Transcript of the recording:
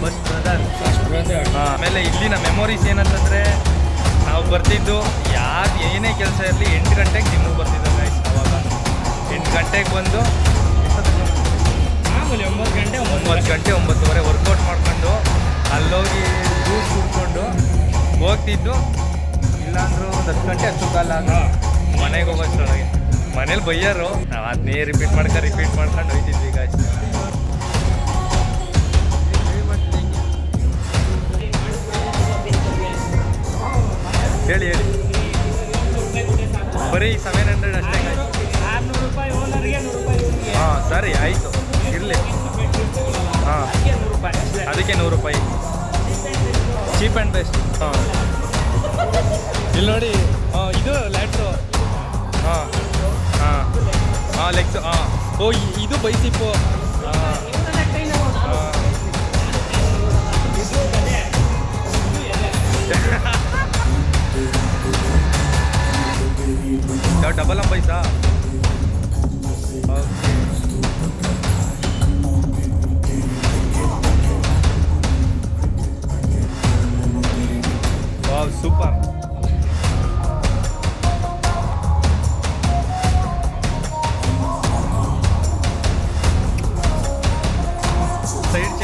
First brother. ಆಮೇಲೆ ಇಲ್ಲಿನ memories ಏನಂತಂದರೆ ನಾವು ಬರ್ತಿದ್ದು ಯಾರು ಏನೇ ಕೆಲಸ ಇರಲಿ 8 ಗಂಟೆಗೆ ಜಿಮ್ಮಿಗೆ ಬರ್ತಿದ್ದೋ ಗೈಸ್. ಅವಾಗ 8 ಗಂಟೆಗೆ ಬಂದು ಮಾಮೂಲಿ 9 ಗಂಟೆ 9 ಗಂಟೆ 9:30 ವರ್ಕೌಟ್ ಮಾಡ್ಕೊಂಡು ಅಲ್ಲೋಗಿ ಜ್ಯೂಸ್ ಕುಡ್ಕೊಂಡು ಹೋಗ್ತಿದ್ದು. ಇಲ್ಲಾಂದ್ರೂ 10 ಗಂಟೆ 10 ಕಾಲ ಮನೆಗೆ ಹೋಗೋಷ್ಟರೊಳಗೆ ಮನೇಲಿ ಬೈಯೋರು. ನಾವು ಅದನ್ನೇ ರಿಪೀಟ್ ಮಾಡ್ಕೊಂಡು ಹೋಯ್ತಿದ್ವಿ ಈಗ ಅಷ್ಟೇ. ಹೇಳಿ ಬರೀ 700 ಅಷ್ಟೇ. 600 ರೂಪಾಯಿ ಓನರ್ಗೆ, 100 ರೂಪಾಯಿ. ಹಾಂ ಸರಿ ಆಯಿತು ಇರಲಿ. ಹಾಂ ಅದಕ್ಕೆ 100 ರೂಪಾಯಿ ಚೀಪ್ ಆ್ಯಂಡ್ ಬೆಸ್ಟ್. ಹಾಂ ಇಲ್ಲಿ ನೋಡಿ ಇದು ಲ್ಯಾಟ್ಸು. ಹಾಂ ಹಾಂ ಹಾಂ ಲೆಗ್ಸು. ಹಾಂ ಓ ಇದು ಬೈಸಿಪ್ಪು. ಹಾಂ ಹಾಂ ಡಬಲ್ ಅಂಬೈಸಾ. Okay wow super. ಸೈಡ್